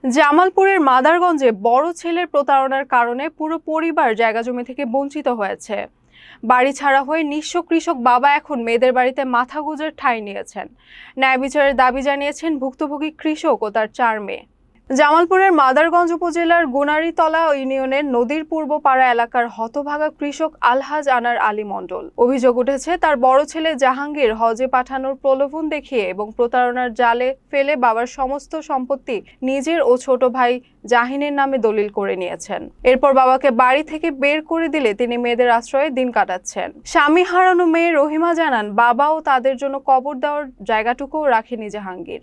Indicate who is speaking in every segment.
Speaker 1: জামালপুরের মাদারগঞ্জে বড় ছেলের প্রতারণার কারণে পুরো পরিবার জায়গা জমি থেকে বঞ্চিত হয়েছে। বাড়ি ছাড়া হয়ে নিঃস্ব কৃষক বাবা এখন মেয়েদের বাড়িতে মাথা গুঁজের ঠাঁই নিয়েছেন। ন্যায় বিচারের দাবি জানিয়েছেন ভুক্তভোগী কৃষক ও তার 4 মেয়ে। জামালপুরের মাদারগঞ্জ উপজেলার গুনারীতলা ইউনিয়নের নদীর পূর্ব পাড়া এলাকার হতভাগা কৃষক আলহাজ আনার আলী মণ্ডল। অভিযোগ উঠেছে তার বড় ছেলে জাহাঙ্গীর হজে পাঠানোর প্রলোভন দেখিয়ে এবং প্রতারণার জালে ফেলে বাবার সমস্ত সম্পত্তি নিজের ও ছোট ভাই জাহিনের নামে দলিল করে নিয়েছেন। এরপর বাবাকে বাড়ি থেকে বের করে দিলে তিনি মেয়েদের আশ্রয়ে দিন কাটাচ্ছেন। স্বামী হারানো মেয়ে রহিমা জানান বাবাও তাদের জন্য কবর দেওয়ার জায়গাটুকুও রাখেনি জাহাঙ্গীর।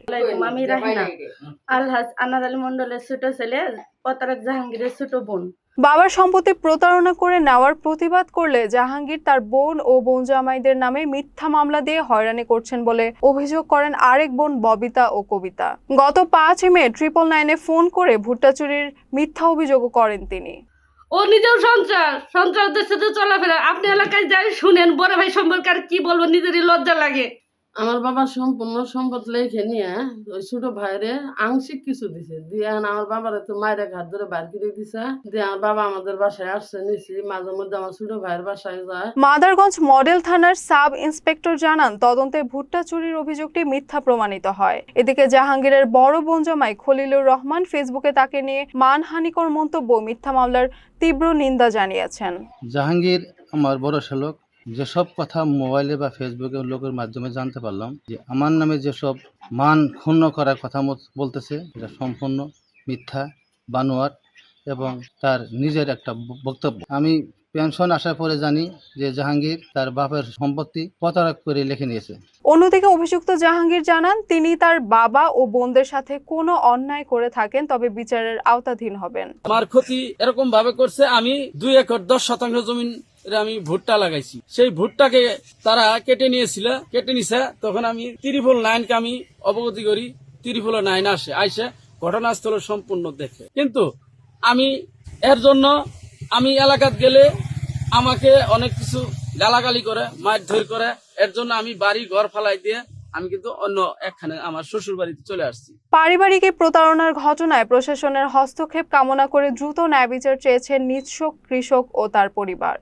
Speaker 2: আমি রাহিনা আলহাজ আনার আলী মন্ডলের ছোট ছেলে, প্রতারক জাহাঙ্গীরের ছোট বোন।
Speaker 1: বাবার সম্পত্তি প্রতারণা করে নেওয়ার প্রতিবাদ করলে জাহাঙ্গীর তার বোন ও বোন জামাইদের নামে মিথ্যা মামলা দিয়ে হয়রানি করছেন বলে অভিযোগ করেন আরেক বোন ববিতা ও কবিতা। গত 5 মে 999-এ ফোন করে ভুট্টা চুরির মিথ্যা অভিযোগও করেন তিনি।
Speaker 2: ও নিজেও সন্ত্রাসদের সাথে চলাফেরা। আপনি এলাকায় যাই শুনেন, বড় ভাই সম্পর্কে আর কি বলবো, নিজেরই লজ্জা লাগে।
Speaker 3: আমার বাবা সম্পূর্ণ সম্পদ লেখে নিয়ে ওই ছোট ভাইরে আংশিক কিছু দিছে দিয়ে আমার বাবারে তো মায়ের ঘাট ধরে বাইর করে দিছে দিয়ে আমার বাবা আমাদের বাসায় আসছে নিছি, মাঝে মধ্যে আমার ছোট ভাইয়ের বাসায় যায়।
Speaker 1: মাদারগঞ্জ মডেল থানার সাব ইন্সপেক্টর জানান তদন্তে ভুট্টা চুরির অভিযোগটি মিথ্যা প্রমাণিত হয়। এদিকে জাহাঙ্গীরের বড় বোন জামাই খলিলুর রহমান ফেসবুকে তাকে নিয়ে মানহানিকর মন্তব্য মিথ্যা মামলার তীব্র নিন্দা জানিয়েছেন।
Speaker 4: জাহাঙ্গীর আমার বড় শালক, যেসব কথা মোবাইলে বা ফেসবুকে লোকের মাধ্যমে জানতে পারলাম যে আমার নামে যেসব মান ক্ষুণ্ণ করার কথা বলতেছে এটা সম্পূর্ণ মিথ্যা, বানোয়াট এবং তার নিজের একটা বক্তব্য। আমি পেনশন আসার পরে জানি যে জাহাঙ্গীর তার বাপের সম্পত্তি প্রতারক করে লিখে নিয়েছে।
Speaker 1: অন্যদিকে অভিযুক্ত জাহাঙ্গীর জানান তিনি তার বাবা ও বোনদের সাথে কোনো অন্যায় করে থাকেন তবে বিচারের আওতাধীন হবেন।
Speaker 5: আমার ক্ষতি এরকম ভাবে করছে, আমি 2 একর 10 শতাংশ জমিন আমি ভুট্টা লাগাইছি, সেই ভুট্টাকে তারা কেটে নিছে। তখন আমি 999-কে আমি অবগতি করি, 999 আইসে ঘটনাস্থল সম্পূর্ণ দেখে। কিন্তু আমি এর জন্য আমি এলাকাত গেলে আমাকে অনেক কিছু গালাগালি করে, মারধর করে। এর জন্য আমি বাড়ি ঘর ফালাই দিয়ে আমি কিন্তু অন্য একখানে আমার শ্বশুর বাড়িতে চলে আসছি।
Speaker 1: পারিবারিক প্রতারণার ঘটনায় প্রশাসনের হস্তক্ষেপ কামনা করে দ্রুত ন্যায় বিচার চেয়েছেন নিঃস্ব কৃষক ও তার পরিবার।